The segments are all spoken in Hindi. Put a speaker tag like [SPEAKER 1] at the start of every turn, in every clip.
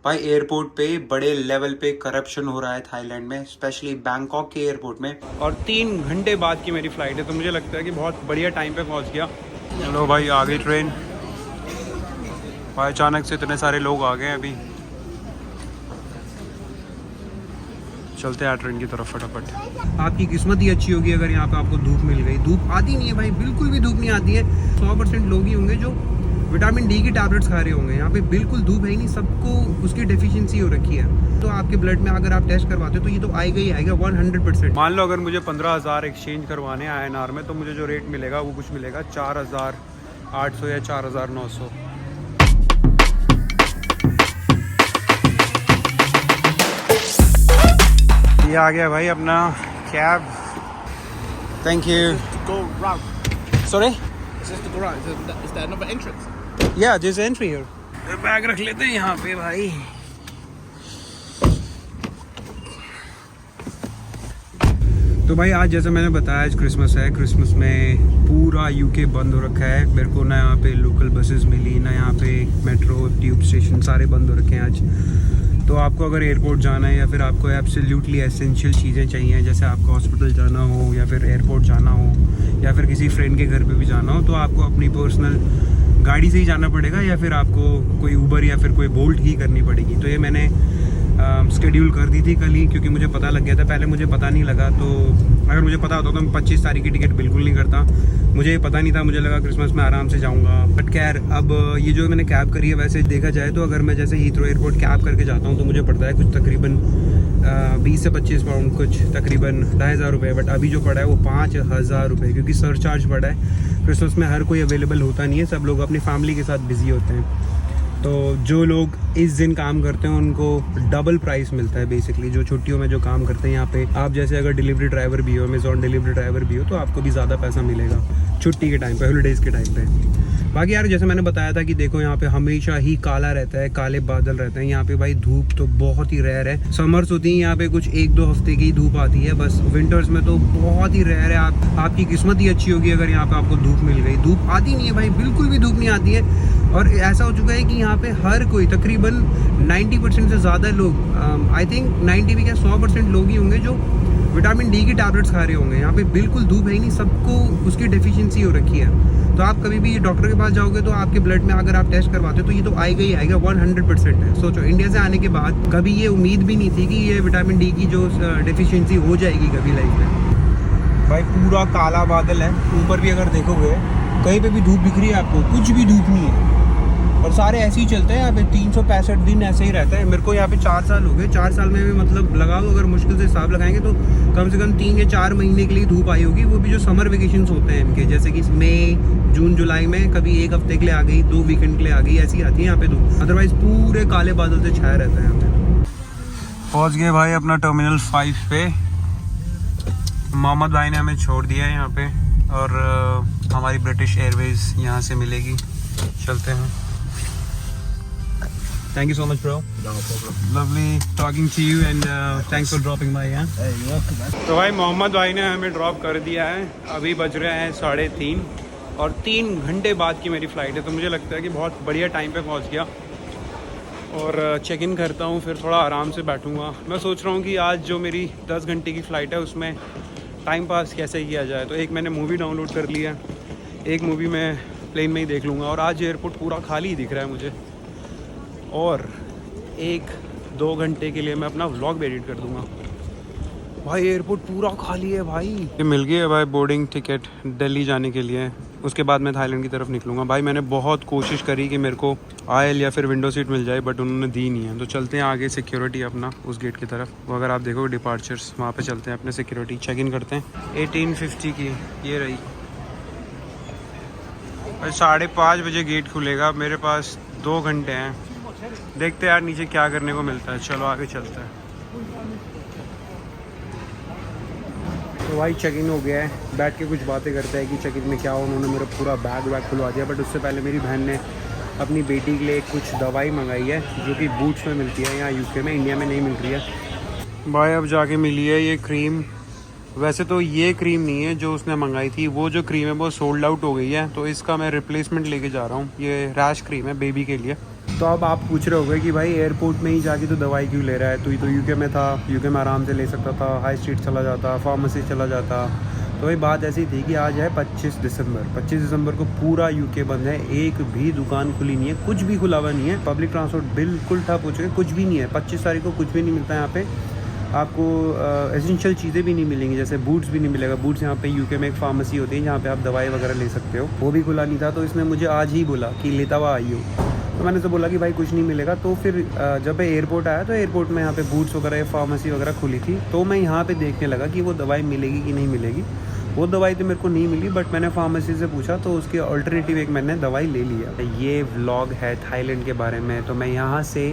[SPEAKER 1] भाई एयरपोर्ट पे बड़े लेवल पे करप्शन हो रहा है थाईलैंड में, स्पेशली बैंकॉक के एयरपोर्ट में। और 3 घंटे बाद की मेरी फ़्लाइट है, तो मुझे लगता है कि बहुत बढ़िया टाइम पे पहुंच गया। चलो भाई आ गई ट्रेन। भाई अचानक से इतने सारे लोग आ गए हैं, अभी चलते हैं ट्रेन की तरफ फटाफट। आपकी किस्मत ही अच्छी होगी अगर यहाँ पे आपको धूप मिल गई। धूप आती नहीं है भाई, बिल्कुल भी धूप नहीं आती है। 100% लोग ही होंगे जो विटामिन डी की टैबलेट्स खा रहे होंगे। यहाँ पे बिल्कुल धूप है ही नहीं, सबको उसकी डेफिशिएंसी हो रखी है। तो आपके ब्लड में अगर आप टेस्ट करवाते हो तो ये तो आएगा ही आएगा 100%। मान लो अगर मुझे 15,000 एक्सचेंज करवाने INR में, तो मुझे जो रेट मिलेगा वो कुछ मिलेगा 4,800 या 4,900। ये आ गया भाई अपना cab. Thank you. Sorry,
[SPEAKER 2] Is there another entrance?
[SPEAKER 1] या दिस एंट्री हियर। बैग रख लेते हैं यहाँ पे भाई। तो भाई आज जैसे मैंने बताया आज क्रिसमस है। क्रिसमस में पूरा UK बंद हो रखा है। मेरे को ना यहाँ पे लोकल बसेस मिली, ना यहाँ पे मेट्रो ट्यूब स्टेशन, सारे बंद हो रखे हैं आज। तो आपको अगर एयरपोर्ट जाना है या फिर आपको एब्सोल्युटली एसेंशियल चीज़ें चाहिए, जैसे आपको हॉस्पिटल जाना हो या फिर एयरपोर्ट जाना हो या फिर किसी फ्रेंड के घर पे भी जाना हो, तो आपको अपनी पर्सनल गाड़ी से ही जाना पड़ेगा या फिर आपको कोई उबर या फिर कोई बोल्ट ही करनी पड़ेगी। तो ये मैंने शेड्यूल कर दी थी कल ही, क्योंकि मुझे पता लग गया था। पहले मुझे पता नहीं लगा, तो अगर मुझे पता होता तो मैं 25 तारीख की टिकट बिल्कुल नहीं करता। मुझे पता नहीं था, मुझे लगा क्रिसमस में आराम से जाऊंगा। बट खैर अब ये जो मैंने कैब करी है, वैसे देखा जाए तो अगर मैं जैसे हीथ्रो एयरपोर्ट कैब करके जाता हूँ तो मुझे पड़ता है कुछ तकरीबन 20 से 25 पाउंड, कुछ तकरीबन 2,500 रुपये। बट अभी जो पड़ा है वो 5,000 रुपये, क्योंकि सरचार्ज पड़ा है। क्रिसमस में हर कोई अवेलेबल होता नहीं है, सब लोग अपनी फैमिली के साथ बिजी होते हैं। तो जो लोग इस दिन काम करते हैं उनको डबल प्राइस मिलता है बेसिकली। जो छुट्टियों में जो काम करते हैं यहाँ पे, आप जैसे अगर डिलीवरी ड्राइवर भी हो, अमेजॉन डिलीवरी ड्राइवर भी हो, तो आपको भी ज़्यादा पैसा मिलेगा छुट्टी के टाइम पे, हॉलीडेज़ के टाइम पे। बाकी यार जैसे मैंने बताया था कि देखो यहाँ पे हमेशा ही काला रहता है, काले बादल रहते हैं यहाँ पे। भाई धूप तो बहुत ही रेयर है। समर्स होती हैं यहाँ पे कुछ 1-2 हफ्ते की धूप आती है बस। विंटर्स में तो बहुत ही रेयर है। आपकी किस्मत ही अच्छी होगी अगर यहाँ पे आपको धूप मिल गई। धूप आती नहीं है भाई, बिल्कुल भी धूप नहीं आती है। और ऐसा हो चुका है कि यहाँ पे हर कोई तकरीबन 90% से ज़्यादा लोग, आई थिंक 90 भी क्या 100% लोग ही होंगे जो विटामिन डी की टैबलेट्स खा रहे होंगे। यहाँ पे बिल्कुल धूप है ही नहीं, सबको उसकी डेफिशिएंसी हो रखी है। तो आप कभी भी डॉक्टर के पास जाओगे तो आपके ब्लड में अगर आप टेस्ट करवाते हो तो ये तो आएगा ही आएगा 100% है। सोचो इंडिया से आने के बाद कभी ये उम्मीद भी नहीं थी कि ये विटामिन डी की जो डेफिशिएंसी हो जाएगी कभी लाइफ में। भाई पूरा काला बादल है। ऊपर भी अगर देखोगे कहीं पे भी धूप दिख रही है आपको? कुछ भी धूप नहीं है। और सारे ऐसे ही चलते हैं यहाँ पे, 365 दिन ऐसे ही रहता है। मेरे को यहाँ पे 4 साल हो गए। 4 साल में भी मतलब लगाओ अगर मुश्किल से हिसाब लगाएंगे तो कम से कम 3 या 4 महीने के लिए धूप आई होगी। वो भी जो समर वेकेशंस होते हैं इनके, जैसे कि मई, जून, जुलाई में कभी 1 हफ्ते के लिए आ गई, 2 वीकेंड के लिए आ गई, ऐसी आती है यहाँ पे धूप। अदरवाइज पूरे काले बादल से छाया रहता है यहाँ पे। पहुँच गए भाई अपना टर्मिनल 5 पे। मोहम्मद भाई ने हमें छोड़ दिया है यहाँ पे, और हमारी ब्रिटिश एयरवेज यहाँ से मिलेगी। चलते हैं। Thank you so much, bro.
[SPEAKER 2] No problem.
[SPEAKER 1] Lovely talking to you and thanks for dropping by. Yeah.
[SPEAKER 2] Hey, you're welcome, man.
[SPEAKER 1] तो भाई मोहम्मद भाई ने हमें ड्रॉप कर दिया है। अभी बज रहे हैं 3:30 और 3 घंटे बाद की मेरी फ़्लाइट है, तो मुझे लगता है कि बहुत बढ़िया टाइम पे पहुंच गया। और चेक इन करता हूँ, फिर थोड़ा आराम से बैठूँगा। मैं सोच रहा हूँ कि आज जो मेरी 10 घंटे की फ़्लाइट है उसमें टाइम पास कैसे किया जाए। तो एक मैंने मूवी डाउनलोड कर लिया है, एक मूवी मैं प्लेन में ही देख लूँगा। और आज एयरपोर्ट पूरा खाली ही दिख रहा है मुझे, और 1-2 घंटे के लिए मैं अपना व्लॉग भी एडिट कर दूंगा। भाई एयरपोर्ट पूरा खाली है भाई। ये मिल गई है भाई बोर्डिंग टिकट दिल्ली जाने के लिए। उसके बाद मैं थाईलैंड की तरफ निकलूंगा। भाई मैंने बहुत कोशिश करी कि मेरे को आयल या फिर विंडो सीट मिल जाए, बट उन्होंने दी नहीं है। तो चलते हैं आगे सिक्योरिटी अपना उस गेट की तरफ। वो अगर आप देखो डिपार्चर्स, वहाँ पे चलते हैं अपने सिक्योरिटी चेक इन करते हैं। 1850 की ये रही। 5:30 बजे गेट खुलेगा। मेरे पास 2 घंटे हैं। देखते हैं यार नीचे क्या करने को मिलता है। चलो आगे चलते हैं। तो भाई चेक इन हो गया है। बैठ के कुछ बातें करते हैं कि चेक इन में क्या हो। उन्होंने मेरा पूरा बैग खुलवा दिया। बट उससे पहले मेरी बहन ने अपनी बेटी के लिए कुछ दवाई मंगाई है, जो कि बूट्स में मिलती है यहाँ UK में, इंडिया में नहीं मिल रही है। भाई अब जाके मिली है ये क्रीम। वैसे तो ये क्रीम नहीं है जो उसने मंगाई थी, वो जो क्रीम है वो सोल्ड आउट हो गई है। तो इसका मैं रिप्लेसमेंट लेके जा रहा हूँ। ये रैश क्रीम है बेबी के लिए। तो अब आप पूछ रहे होगे कि भाई एयरपोर्ट में ही जाके तो दवाई क्यों ले रहा है, तो यूके में था, यूके में आराम से ले सकता था, हाई स्ट्रीट चला जाता, फार्मेसी चला जाता। तो वही बात ऐसी थी कि आज है 25 दिसंबर को पूरा यूके बंद है, एक भी दुकान खुली नहीं है, कुछ भी खुला हुआ नहीं है, पब्लिक ट्रांसपोर्ट बिल्कुल ठप हो चुके हैं, कुछ भी नहीं है। 25 तारीख को कुछ भी नहीं मिलता है यहाँ पे आपको, एसेंशियल चीज़ें भी नहीं मिलेंगी, जैसे बूट्स भी नहीं मिलेगा। बूट्स यहाँ पे यूके में एक फार्मेसी होती है जहाँ पे आप दवाई वगैरह ले सकते हो, वो भी खुला नहीं था। तो इसने मुझे आज ही बोला कि लेता हुआ आई हो, तो मैंने तो बोला कि भाई कुछ नहीं मिलेगा। तो फिर जब मैं एयरपोर्ट आया तो एयरपोर्ट में यहाँ पे बूट्स वगैरह फार्मेसी वगैरह खुली थी, तो मैं यहाँ पे देखने लगा कि वो दवाई मिलेगी कि नहीं मिलेगी। वो दवाई तो मेरे को नहीं मिली, बट मैंने फार्मेसी से पूछा तो उसके अल्टरनेटिव एक मैंने दवाई ले लिया। ये व्लॉग है थाईलैंड के बारे में। तो मैं यहाँ से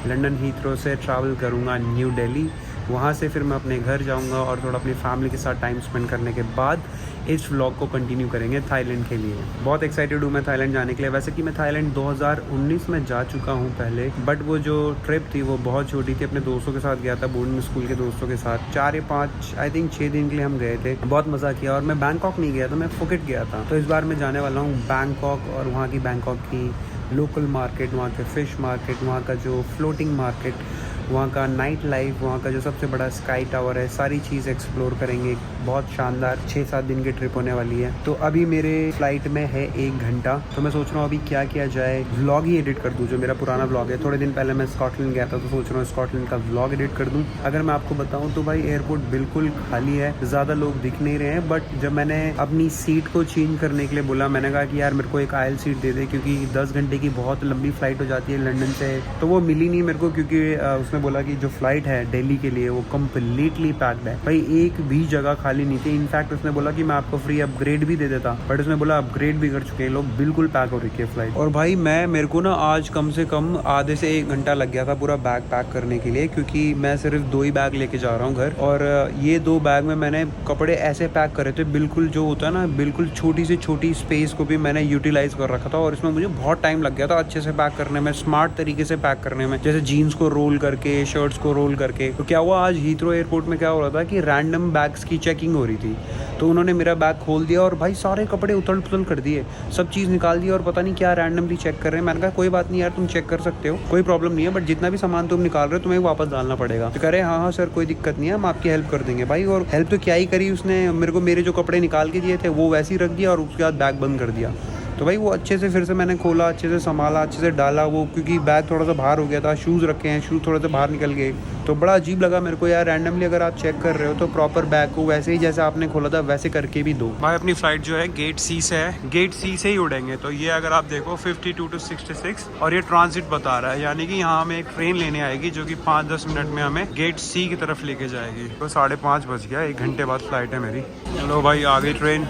[SPEAKER 1] लंदन हीथ्रो से ट्रैवल करूँगा न्यू दिल्ली, वहाँ से फिर मैं अपने घर जाऊँगा और थोड़ा अपनी फैमिली के साथ टाइम स्पेंड करने के बाद इस व्लॉग को कंटिन्यू करेंगे थाईलैंड के लिए। बहुत एक्साइटेड हूँ मैं थाईलैंड जाने के लिए। वैसे कि मैं थाईलैंड 2019 में जा चुका हूँ पहले, बट वो जो ट्रिप थी वो बहुत छोटी थी, अपने दोस्तों के साथ गया था, बोर्डिंग स्कूल के दोस्तों के साथ। 4 या 5 आई थिंक 6 दिन के लिए हम गए थे, बहुत मज़ा किया। और मैं बैंकॉक नहीं गया था, मैं फुकेट गया था। तो इस बार मैं जाने वाला हूँ बैंकॉक, और वहाँ की बैंकॉक की लोकल मार्केट, वहाँ के फ़िश मार्केट, वहाँ का जो फ्लोटिंग मार्केट, वहाँ का नाइट लाइफ, वहाँ का जो सबसे बड़ा स्काई टावर है, सारी चीज़ एक्सप्लोर करेंगे। बहुत शानदार 6-7 दिन की ट्रिप होने वाली है। तो अभी मेरे फ्लाइट में है 1 घंटा, तो मैं सोच रहा हूँ अभी क्या किया जाए, व्लॉग ही एडिट कर दूँ जो मेरा पुराना व्लॉग है। थोड़े दिन पहले मैं स्कॉटलैंड गया था, तो सोच रहा हूँ स्कॉटलैंड का व्लॉग एडिट कर दूँ। अगर मैं आपको बताऊँ तो भाई एयरपोर्ट बिल्कुल खाली है, ज़्यादा लोग दिख नहीं रहे हैं। बट जब मैंने अपनी सीट को चेंज करने के लिए बोला, मैंने कहा कि यार मेरे को एक आयल सीट दे दे, क्योंकि 10 घंटे की बहुत लंबी फ़्लाइट हो जाती है लंदन से। तो वो मिली नहीं मेरे को, क्योंकि उसने बोला कि जो फ्लाइट है दिल्ली के लिए वो कम्प्लीटली पैक्ड है। भाई एक भी जगह खाली नहीं थी। इनफैक्ट उसने बोला कि मैं आपको फ्री अपग्रेड भी दे देता, बट उसने बोला अपग्रेड भी कर चुके हैं लोग, बिल्कुल पैक हो रही है फ्लाइट। और भाई मेरे को ना आज कम से कम आधे से 1 घंटा लग गया था पूरा बैग पैक करने के लिए, क्योंकि मैं सिर्फ 2 ही बैग लेके जा रहा हूँ घर। और ये 2 बैग में मैंने कपड़े ऐसे पैक करे थे, बिल्कुल जो होता है ना, बिल्कुल छोटी से छोटी स्पेस को भी मैंने यूटिलाइज कर रखा था। और इसमें मुझे बहुत टाइम लग गया था अच्छे से पैक करने में, स्मार्ट तरीके से पैक करने में, जैसे जीन्स को रोल करके, शर्ट्स को रोल करके। तो क्या हुआ, आज हीथ्रो एयरपोर्ट में क्या हो रहा था कि रैंडम बैग्स की चेकिंग हो रही थी। तो उन्होंने मेरा बैग खोल दिया और भाई सारे कपड़े उथल पुथल कर दिए, सब चीज़ निकाल दी, और पता नहीं क्या रैंडमली चेक कर रहे हैं। मैंने कहा कोई बात नहीं यार, तुम चेक कर सकते हो, कोई प्रॉब्लम नहीं है, बट जितना भी सामान तुम निकाल रहे हो तुम्हें वापस डालना पड़ेगा। तो कह रहे हाँ सर कोई दिक्कत नहीं है, हम आपकी हेल्प कर देंगे। भाई और हेल्प तो क्या ही करी उसने, मेरे को मेरे जो कपड़े निकाल के दिए थे वो वैसे ही रख दिया, और उसके बाद बैग बंद कर दिया। तो भाई वो अच्छे से फिर से मैंने खोला, अच्छे से संभाला, अच्छे से डाला वो, क्योंकि बैग थोड़ा सा बाहर हो गया था, शूज़ रखे हैं, शूज़ थोड़े से बाहर निकल गए। तो बड़ा अजीब लगा मेरे को यार, रैंडमली अगर आप चेक कर रहे हो तो प्रॉपर बैग को वैसे ही जैसे आपने खोला था वैसे करके भी दो। भाई अपनी फ़्लाइट जो है गेट सी से है, गेट सी से ही उड़ेंगे। तो ये अगर आप देखो 52 to 66, और ये ट्रांजिट बता रहा है, यानी कि यहाँ हमें एक ट्रेन लेने आएगी जो कि 5-10 मिनट में हमें गेट सी की तरफ लेके जाएगी। तो 5:30 बज गया, 1 घंटे बाद फ्लाइट है मेरी। चलो भाई आ गई ट्रेन।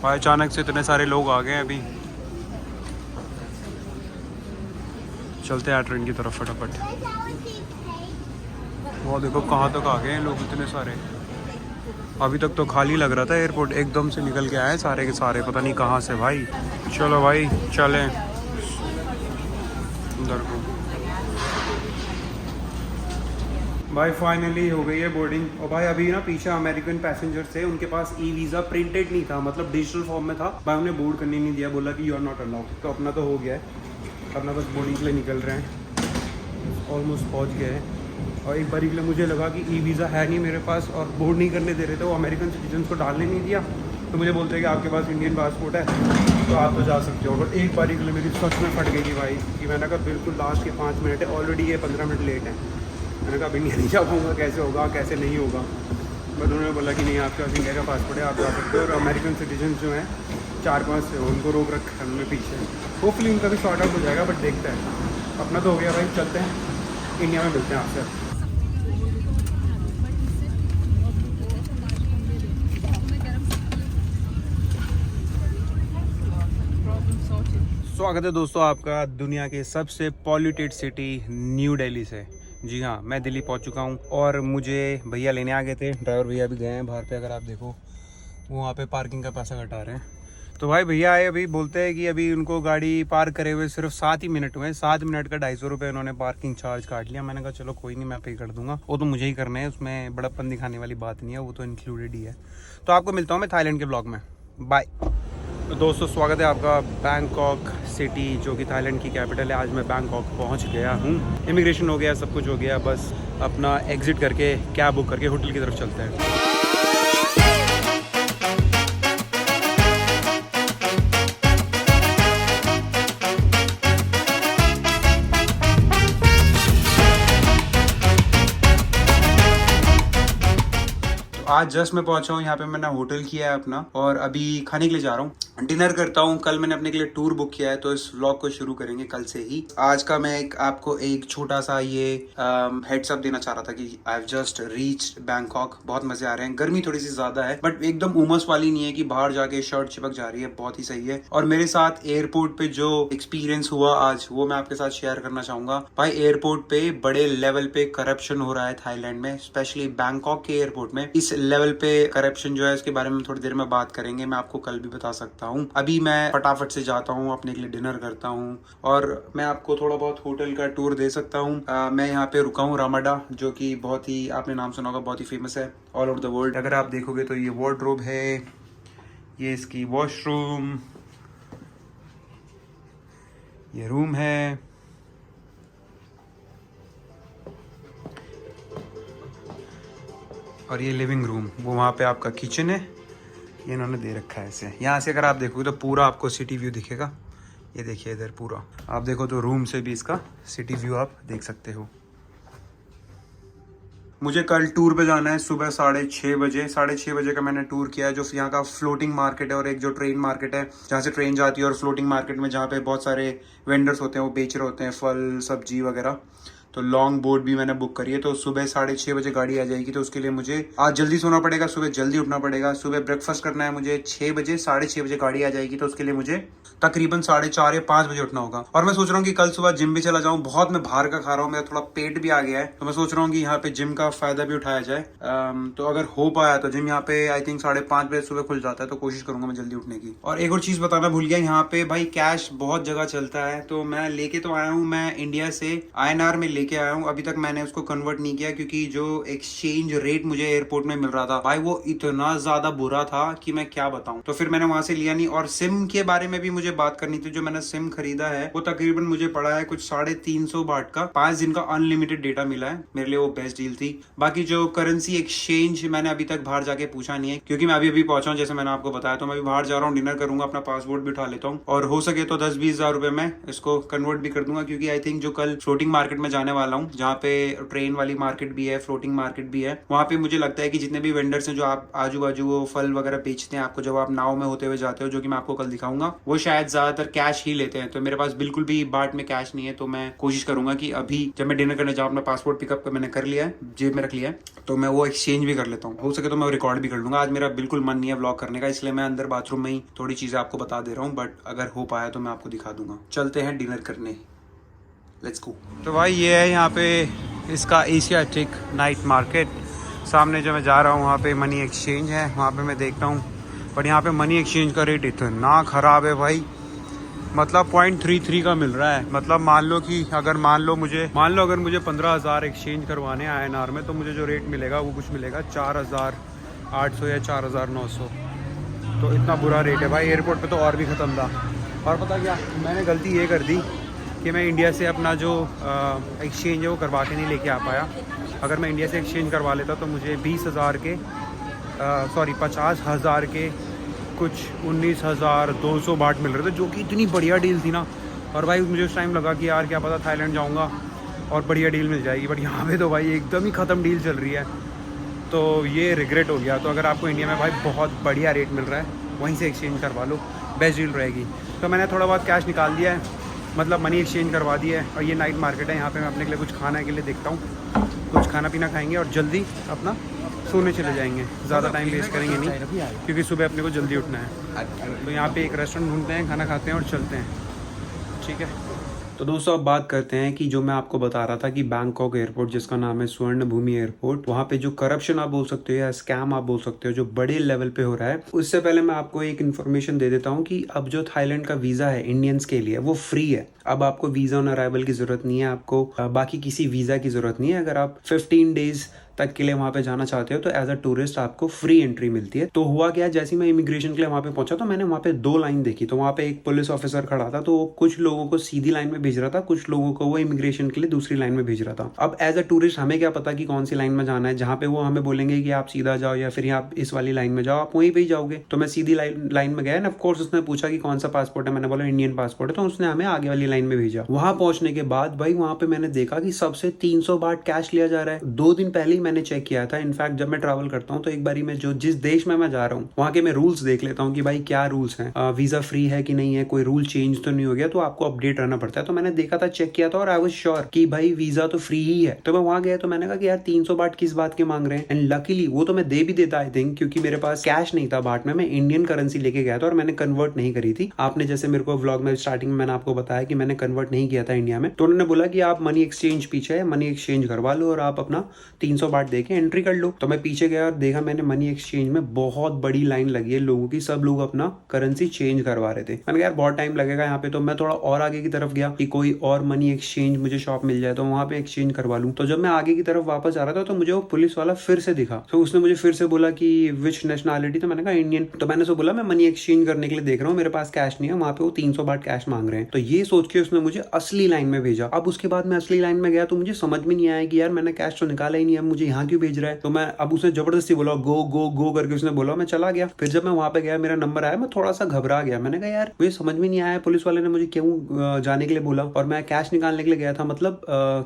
[SPEAKER 1] भाई अचानक से इतने सारे लोग आ गए हैं, अभी चलते हैं ट्रेन की तरफ फटाफट। वो देखो कहाँ तक आ गए हैं लोग, इतने सारे। अभी तक तो खाली लग रहा था एयरपोर्ट, एकदम से निकल के आए सारे के सारे, पता नहीं कहाँ से भाई। चलो भाई चलें उधर को। भाई फाइनली हो गई है बोर्डिंग। और भाई अभी ना पीछे अमेरिकन पैसेंजर्स थे, उनके पास ई वीज़ा प्रिंटेड नहीं था, मतलब डिजिटल फॉर्म में था। भाई उन्हें बोर्ड करने नहीं दिया, बोला कि यू आर नॉट अलाउड। तो अपना तो हो गया है, अपना बस बोर्डिंग के लिए निकल रहे हैं, ऑलमोस्ट पहुंच गए हैं। और एक बारी के लिए मुझे लगा कि ई वीज़ा है नहीं मेरे पास और बोर्ड नहीं करने दे रहे थे, वो अमेरिकन सिटीजन को डालने नहीं दिया। तो मुझे बोलते हैं कि आपके पास इंडियन पासपोर्ट है तो आप तो जा सकते हो। बट एक बारी के लिए मेरी सच में फट गई थी भाई, कि मैंने कहा बिल्कुल लास्ट के 5 मिनट है, ऑलरेडी ये 15 मिनट लेट है। मैंने कहा इंडिया नहीं जा पाऊँगा, कैसे होगा कैसे नहीं होगा। बट उन्होंने बोला कि नहीं आपके पास इंडिया का पासपोर्ट है, आप जा सकते हो। और अमेरिकन सिटीजन जो हैं 4-5 उनको रोक रखा है उनमें पीछे। होपफुली उनका भी शॉर्ट आउट हो जाएगा, बट देखते हैं। अपना तो हो गया भाई, चलते हैं इंडिया में, मिलते हैं आपसे। स्वागत है दोस्तों आपका दुनिया के सबसे पॉल्यूटेड सिटी न्यू दिल्ली से। जी हाँ, मैं दिल्ली पहुंच चुका हूं और मुझे भैया लेने आ गए थे, ड्राइवर भैया भी गए हैं बाहर पे। अगर आप देखो वो वहाँ पे पार्किंग का पैसा घटा रहे हैं। तो भाई भैया आए, अभी बोलते हैं कि अभी उनको गाड़ी पार्क करे हुए सिर्फ 7 ही मिनट हुए। 7 मिनट का 250 रुपये उन्होंने पार्किंग चार्ज काट लिया। मैंने कहा चलो कोई नहीं, मैं पे कर दूंगा, वो तो मुझे ही करना है, उसमें बड़प्पन दिखाने वाली बात नहीं है, वो तो इंक्लूडेड ही है। तो आपको मिलता हूँ मैं थाईलैंड के ब्लॉग में, बाय। तो दोस्तों स्वागत है आपका बैंकॉक सिटी जो कि थाईलैंड की कैपिटल है। आज मैं बैंकॉक पहुंच गया हूं। इमिग्रेशन हो गया, सब कुछ हो गया, बस अपना एग्ज़िट करके कैब बुक करके होटल की तरफ चलते हैं। आज जस्ट मैं पहुंचा हूँ यहाँ पे। मैंने होटल किया है अपना और अभी खाने के लिए जा रहा हूँ, डिनर करता हूँ। कल मैंने अपने के लिए टूर बुक किया है तो इस व्लॉग को शुरू करेंगे कल से ही। आज का मैं आपको एक छोटा सा ये हेड्स अप देना चाह रहा था कि I have just reached Bangkok. बहुत मजे आ रहे हैं। गर्मी थोड़ी सी ज्यादा है बट एकदम उमस वाली नहीं है कि बाहर जाके शर्ट चिपक जा रही है। बहुत ही सही है। और मेरे साथ एयरपोर्ट पे जो एक्सपीरियंस हुआ आज वो मैं आपके साथ शेयर करना चाहूंगा। भाई एयरपोर्ट पे बड़े लेवल पे करप्शन हो रहा है थाईलैंड में, स्पेशली बैंकॉक के एयरपोर्ट में। इस लेवल पे करप्शन जो है इसके बारे में थोड़ी देर में बात करेंगे। मैं आपको कल भी बता सकता हूँ। अभी मैं फटाफट से जाता हूँ, अपने के लिए डिनर करता हूँ और मैं आपको थोड़ा बहुत होटल का टूर दे सकता हूँ। मैं यहाँ पे रुका हूँ रामाडा, जो कि बहुत ही आपने नाम सुना होगा, बहुत ही फेमस है ऑल ओवर द वर्ल्ड। अगर आप देखोगे तो ये वार्डरोब है, ये इसकी वॉशरूम, ये रूम है, और ये लिविंग रूम। वो वहाँ पे आपका किचन है, ये इन्होंने दे रखा है ऐसे। यहाँ से अगर आप देखोगे तो पूरा आपको सिटी व्यू दिखेगा। ये देखिए इधर पूरा आप देखो तो रूम से भी इसका सिटी व्यू आप देख सकते हो। मुझे कल टूर पे जाना है सुबह 6:30 बजे। 6:30 बजे का मैंने टूर किया है, जो यहाँ का फ्लोटिंग मार्केट है और एक जो ट्रेन मार्केट है जहाँ से ट्रेन जाती है, और फ्लोटिंग मार्केट में जहाँ पे बहुत सारे वेंडर्स होते हैं, वो बेच रहे होते हैं फल सब्जी वगैरह। तो लॉन्ग बोट भी मैंने बुक करी है। तो सुबह 6:30 बजे गाड़ी आ जाएगी। तो उसके लिए मुझे आज जल्दी सोना पड़ेगा, सुबह जल्दी उठना पड़ेगा। सुबह ब्रेकफास्ट करना है मुझे 6 बजे। 6:30 बजे गाड़ी आ जाएगी तो उसके लिए मुझे तकरीबन 4:30 या 5 बजे उठना होगा। और मैं सोच रहा हूँ कि कल सुबह जिम भी चला जाऊँ। बहुत मैं बाहर का खा रहा हूँ, मेरा थोड़ा पेट भी आ गया है, तो मैं सोच रहा हूँ कि यहाँ पे जिम का फायदा भी उठाया जाए। तो अगर हो पाया तो जिम यहाँ पे आई थिंक 5:30 बजे सुबह खुल जाता है, तो कोशिश करूंगा मैं जल्दी उठने की। और एक और चीज बताना भूल गया, यहाँ पे भाई कैश बहुत जगह चलता है। तो मैं लेके तो आया हूँ, मैं इंडिया से INR में लेके आया हूँ। अभी तक मैंने उसको कन्वर्ट नहीं किया क्योंकि जो एक्सचेंज रेट मुझे एयरपोर्ट में मिल रहा था भाई वो इतना ज्यादा बुरा था कि मैं क्या बताऊं। तो फिर मैंने वहां से लिया नहीं। और सिम के बारे में भी मुझे बात करनी थी। जो मैंने सिम खरीदा है वो तकरीबन मुझे पड़ा है कुछ 350 बाट का। 5 दिन का अनलिमिटेड डेटा मिला है, मेरे लिए वो बेस्ट डील थी। बाकी जो करेंसी एक्सचेंज मैंने अभी तक बाहर जाके पूछा नहीं है, क्योंकि मैं अभी पहुंचा हूँ, जैसे मैंने आपको बताया। तो मैं अभी बाहर जा रहा हूँ, डिनर करूंगा, अपना पासपोर्ट भी उठा लेता हूँ और हो सके तो 10-20 हजार रुपए में इसको कन्वर्ट भी कर दूंगा। क्योंकि आई थिंक जो कल फ्लोटिंग मार्केट में जाने वाला हूँ, जहाँ पे ट्रेन वाली मार्केट भी है, फ्लोटिंग मार्केट भी है, वहाँ पे मुझे लगता है कि जितने भी वेंडर्स हैं जो आप आजू बाजू वो फल वगैरह बेचते हैं आपको, जब आप नाव में होते हुए जाते हो, जो कि मैं आपको कल दिखाऊंगा, वो शायद ज्यादातर कैश ही लेते हैं। तो मेरे पास बिल्कुल भी बाट में कैश नहीं है। तो मैं कोशिश करूंगा कि अभी जब मैं डिनर करने जाऊँ, अपना पासपोर्ट पिकअप मैंने कर लिया है, जेब में रख लिया है, तो मैं वो एक्सचेंज भी कर लेता हूँ। हो सके तो मैं रिकॉर्ड भी कर लूंगा। आज मेरा बिल्कुल मन नहीं है व्लॉग करने का, इसलिए मैं अंदर बाथरूम में ही थोड़ी चीजें आपको बता दे रहा हूँ। बट अगर हो पाया तो मैं आपको दिखा दूंगा। चलते हैं डिनर करने, लेट्स गो। तो भाई ये है यहाँ पे इसका एशियाटिक नाइट मार्केट। सामने जो मैं जा रहा हूँ वहाँ पे मनी एक्सचेंज है, वहाँ पे मैं देखता हूँ। बट यहाँ पे मनी एक्सचेंज का रेट इतना ख़राब है भाई, मतलब 0.33 का मिल रहा है। मतलब मान लो अगर मुझे 15,000 एक्सचेंज करवाने INR में, तो मुझे जो रेट मिलेगा वो कुछ मिलेगा 4,800 या 4,900। तो इतना बुरा रेट है भाई। एयरपोर्ट पे तो और भी ख़त्म था। और पता क्या, मैंने गलती ये कर दी कि मैं इंडिया से अपना जो एक्सचेंज है वो करवा के नहीं लेके आ पाया। अगर मैं इंडिया से एक्सचेंज करवा लेता तो मुझे 50,000 के कुछ 19,200 बाट मिल रहे थे, जो कि इतनी बढ़िया डील थी ना। और भाई मुझे उस टाइम लगा कि यार क्या पता थाईलैंड जाऊंगा और बढ़िया डील मिल जाएगी। बट यहाँ पे तो भाई एकदम ही ख़त्म डील चल रही है, तो ये रिग्रेट हो गया। तो अगर आपको इंडिया में भाई बहुत बढ़िया रेट मिल रहा है, वहीं से एक्सचेंज करवा लो, बेस्ट डील रहेगी। तो मैंने थोड़ा बहुत कैश निकाल दिया है, मतलब मनी एक्सचेंज करवा दिया है। और ये नाइट मार्केट है, यहाँ पे मैं अपने के लिए कुछ खाना के लिए देखता हूँ, कुछ खाना पीना खाएंगे और जल्दी अपना सोने चले जाएंगे। ज़्यादा टाइम वेस्ट करेंगे नहीं, क्योंकि सुबह अपने को जल्दी उठना है। तो यहाँ पे एक रेस्टोरेंट ढूंढते हैं, खाना खाते हैं और चलते हैं, ठीक है। तो दोस्तों अब बात करते हैं कि जो मैं आपको बता रहा था कि बैंकॉक एयरपोर्ट, जिसका नाम है स्वर्ण भूमि एयरपोर्ट, वहाँ पे जो करप्शन आप बोल सकते हो या स्कैम आप बोल सकते हो, जो बड़े लेवल पे हो रहा है। उससे पहले मैं आपको एक इन्फॉर्मेशन दे देता हूँ कि अब जो थाईलैंड का वीज़ा है इंडियंस के लिए, वो फ्री है। अब आपको वीज़ा ऑन अराइवल की ज़रूरत नहीं है, आपको बाकी किसी वीज़ा की ज़रूरत नहीं है। अगर आप 15 डेज तक के लिए वहाँ पे जाना चाहते हो तो एज अ टूरिस्ट आपको फ्री एंट्री मिलती है। तो हुआ क्या, जैसे मैं इमिग्रेशन के लिए वहाँ पे पहुंचा तो मैंने वहाँ पे 2 लाइन देखी। तो वहाँ पे एक पुलिस ऑफिसर खड़ा था, तो वो कुछ लोगों को सीधी लाइन में भेज रहा था, कुछ लोगों को वो इमिग्रेशन के लिए दूसरी लाइन में भेज रहा था। अब एज अ टूरिस्ट हमें क्या पता कि कौन सी लाइन में जाना है, जहाँ पे वो हमें बोलेंगे कि आप सीधा जाओ या फिर आप इस वाली लाइन में जाओ, आप वहीं पे ही जाओगे। तो मैं सीधी लाइन में गया एंड ऑफ कोर्स उसने पूछा कि कौन सा पासपोर्ट है, मैंने बोला इंडियन पासपोर्ट है, तो उसने हमें आगे वाली लाइन में भेजा। वहां पहुंचने के बाद भाई वहां पे मैंने देखा कि सबसे 300 बात कैश लिया जा रहा है। 2 दिन पहले ही मैंने चेक किया था। इनफैक्ट जब मैं ट्रैवल करता हूँ तो एक बारी मैं जिस देश में मैं जा रहा हूँ वहां के मैं रूल्स देख लेता हूँ कि भाई क्या रूल्स हैं, वीजा फ्री है कि नहीं है, कोई रूल चेंज तो नहीं हो गया, तो आपको अपडेट रहना पड़ता है। तो मैंने देखा था, चेक किया था और आई वाज श्योर कि भाई वीजा तो फ्री ही है। तो मैं वहां गया तो मैंने कहा कि यार 300 बात किस बात के मांग रहे हैं, एंड लकीली वो तो मैं दे भी देता आई थिंक, क्योंकि मेरे पास कैश नहीं था बाट में, मैं इंडियन करेंसी लेके गया था और मैंने कन्वर्ट नहीं करी थी। आपने जैसे मेरे को व्लॉग में स्टार्टिंग में मैंने आपको बताया कि मैंने कन्वर्ट नहीं किया था इंडिया में, तो उन्होंने बोला कि आप मनी एक्सचेंज पीछे है, मनी एक्सचेंज करवा लो और आप अपना 300 बात देके एंट्री कर लो। तो मैं पीछे गया और देखा मैंने मनी एक्सचेंज में बहुत बड़ी लाइन लगी है लोगों की, सब लोग अपना करेंसी चेंज करवा रहे थे। मैंने कहा यार बहुत टाइम लगेगा यहाँ पे, तो मैं थोड़ा और आगे की तरफ गया कि कोई और मनी एक्सचेंज मुझे शॉप मिल जाए तो वहां पे एक्सचेंज करवा लूं। तो जब मैं आगे की तरफ वापस आ रहा था तो मुझे वो पुलिस वाला फिर से दिखा। तो उसने मुझे फिर से बोला कि विच नेशनैलिटी, तो मैंने कहा इंडियन। तो मैंने उसको बोला मैं मनी एक्सचेंज करने के लिए देख रहा हूँ, मेरे पास कैश नहीं है। वहां पे वो 300 बात कैश मांग रहे हैं। तो ये सोच के उसने मुझे असली लाइन में भेजा। अब उसके बाद मैं असली लाइन में गया तो मुझे समझ में नहीं आया कि यार मैंने कैश तो निकाला ही नहीं है, मुझे यहाँ क्यों भेज रहा है। तो मैं अब उसने जबरदस्ती बोला गो गो गो करके, उसने बोला, मैं चला गया। फिर जब मैं वहां पे गया मेरा नंबर आया, मैं थोड़ा सा घबरा गया। मैंने कहा यार मुझे समझ में नहीं आया पुलिस वाले ने मुझे क्यों जाने के लिए बोला, और मैं कैश निकालने के लिए गया था, मतलब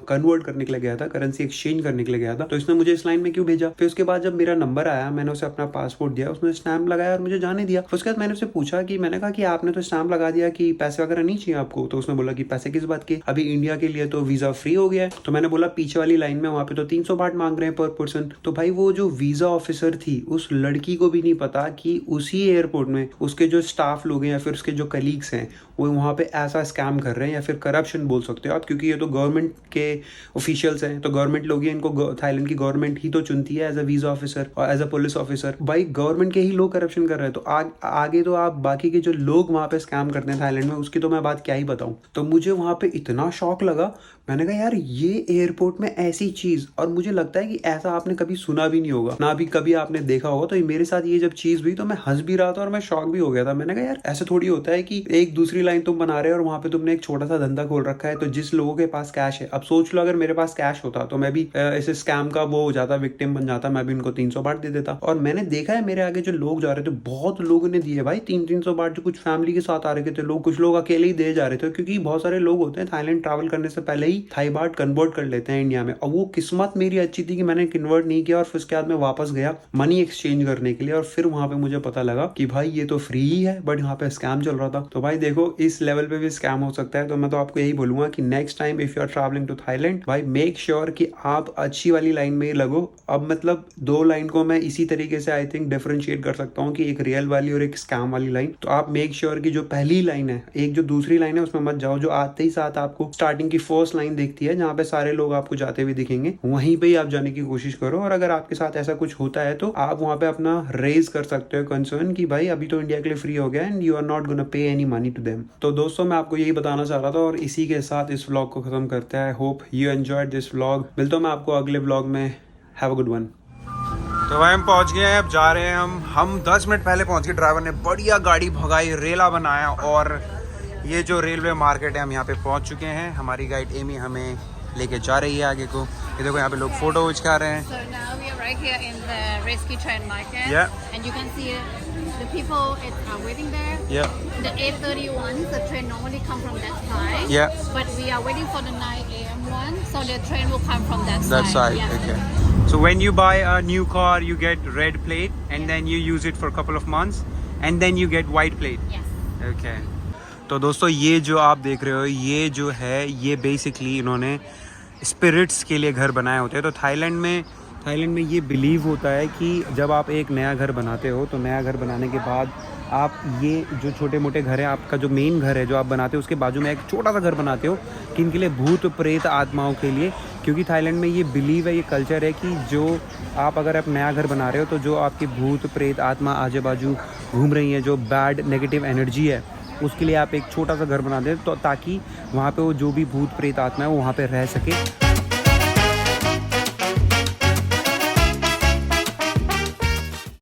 [SPEAKER 1] कन्वर्ट करने के लिए गया था, करेंसी एक्सचेंज करने के लिए गया था, तो इसने मुझे इस लाइन में क्यों भेजा। फिर उसके बाद जब मेरा नंबर आया मैंने उसे अपना पासपोर्ट दिया, उसने स्टैंप लगाया और मुझे जाने दिया। फिर उसके बाद मैंने उससे पूछा कि मैंने कहा कि आपने तो स्टैंप लगा दिया कि पैसे वगैरह नहीं चाहिए आपको, तो उसने बोला कि पैसे किस बात के, अभी इंडिया के लिए तो वीजा फ्री हो गया है। तो मैंने बोला पीछे वाली लाइन में वहां पे तो 300 बात मांग रहे हैं पर पर्सन। तो भाई वो जो वीजा ऑफिसर थी उस लड़की को भी नहीं पता कि उसी एयरपोर्ट में उसके जो स्टाफ लोग हैं या फिर उसके जो कलीग्स हैं वो वहाँ पे ऐसा स्कैम कर रहे हैं, या फिर करप्शन बोल सकते हो आप, क्योंकि ये तो गवर्नमेंट के ऑफिशियल्स हैं, तो गवर्नमेंट लोग ही, इनको थाईलैंड की गवर्नमेंट ही तो चुनती है एज अ वीजा ऑफिसर और एज अ पुलिस ऑफिसर। भाई गवर्नमेंट के ही लोग करप्शन कर रहे हैं, तो आगे तो आप बाकी के जो लोग वहाँ पे स्कैम करते हैं थाईलैंड में उसकी तो मैं बात क्या ही बताऊँ। तो मुझे वहाँ पे इतना शॉक लगा, मैंने कहा यार ये एयरपोर्ट में ऐसी चीज, और मुझे लगता है कि ऐसा आपने कभी सुना भी नहीं होगा, ना भी कभी आपने देखा होगा। तो मेरे साथ ये जब चीज हुई तो मैं हंस भी रहा था और मैं शॉक भी हो गया था। मैंने कहा यार ऐसा थोड़ी होता है कि एक दूसरी लाइन तुम बना रहे हो और वहां पे तुमने एक छोटा सा धंधा खोल रखा है, तो जिस लोगों के पास कैश है, अब सोच लो अगर मेरे पास कैश होता तो मैं भी ऐसे स्कैम का वो हो जाता, विक्टिम बन जाता, मैं भी उनको 300 बात दे देता। और मैंने देखा है मेरे आगे जो लोग जा रहे थे बहुत लोगों ने दिए भाई 300 बात, जो कुछ फैमिली के साथ आ रहे थे लोग, कुछ लोग अकेले ही दे जा रहे थे, क्योंकि बहुत सारे लोग होते हैं थाईलैंड ट्रैवल करने से पहले ही थाई बात कन्वर्ट कर लेते हैं इंडिया में। और वो किस्मत मेरी अच्छी थी कि मैंने कन्वर्ट नहीं किया और फिर उसके बाद मैं वापस गया मनी एक्सचेंज करने के लिए, और फिर वहां पे मुझे पता लगा कि भाई ये तो फ्री ही है बट यहाँ पे स्कैम चल रहा था। तो भाई देखो इस लेवल पे भी स्कैम हो सकता है। तो मैं तो आपको यही बोलूंगा कि next time if you are travelling to Thailand, भाई मेक श्योर कि आप अच्छी वाली लाइन में ही लगो। अब मतलब 2 लाइन को मैं इसी तरीके से आई थिंक डिफरेंशिएट कर सकता हूँ कि एक रियल वाली और एक स्कैम वाली लाइन। तो आप मेक श्योर कि जो पहली लाइन है, एक जो दूसरी लाइन है उसमें मत जाओ, जो आते ही साथ आपको स्टार्टिंग की फर्स्ट लाइन दिखती है जहाँ पे सारे लोग आपको जाते हुए दिखेंगे, वहीं पे ही आप जाने की कोशिश करो। और अगर आपके साथ ऐसा कुछ होता है तो आप वहां पे अपना रेज कर सकते हो कंसर्न कि भाई अभी तो इंडिया के लिए फ्री हो गया and you are not gonna pay any money to them. तो दोस्तों मैं आपको यही बताना चाह रहा था और इसी के साथ इस व्लॉग को खत्म करते हैं। Hope you enjoyed this vlog. मिलता हूं मैं आपको अगले व्लॉग में। Have a good one. तो भाई हम पहुंच गए हैं, अब जा रहे हैं हम 10 मिनट पहले पहुंच गए। ड्राइवर ने बढ़िया गाड़ी भगाई, रेला बनाया, और ये जो रेलवे मार्केट है हम यहाँ पे पहुंच चुके हैं। हमारी गाइड एमी हमें लेके जा रही है आगे को। ये देखो यहाँ पे लोग फोटो खिंचा रहे हैं।
[SPEAKER 3] So now we are right here in the rescue train market.
[SPEAKER 1] Yeah.
[SPEAKER 3] And you can see the people are waiting there.
[SPEAKER 1] Yeah.
[SPEAKER 3] The 8:31, the train normally come from that side.
[SPEAKER 1] Yeah.
[SPEAKER 3] But we are waiting for the 9 a.m. one, so the train will come from that
[SPEAKER 1] That side.
[SPEAKER 3] Yeah.
[SPEAKER 1] Okay. So when you buy a new car, you get red plate, and then you use it for a couple of months, and then you get white plate.
[SPEAKER 3] Yes.
[SPEAKER 1] Okay. तो दोस्तों ये जो आप देख रहे हो ये जो है ये बेसिकली इन्होंने स्पिरिट्स के लिए घर बनाए होते हैं। तो थाईलैंड में ये बिलीव होता है कि जब आप एक नया घर बनाते हो तो नया घर बनाने के बाद आप ये जो छोटे मोटे घर है, आपका जो मेन घर है जो आप बनाते हो उसके बाजू में एक छोटा सा घर बनाते हो, किन के लिए? भूत प्रेत आत्माओं के लिए। क्योंकि थाईलैंड में ये बिलीव है, ये कल्चर है कि जो आप अगर आप नया घर बना रहे हो तो जो आपकी भूत प्रेत आत्मा आजू बाजू घूम रही है, जो बैड नेगेटिव एनर्जी है, उसके लिए आप एक छोटा सा घर बना दें तो ताकि वहाँ पे वो जो भी भूत प्रेत आत्मा है वो वहाँ पे रह सके।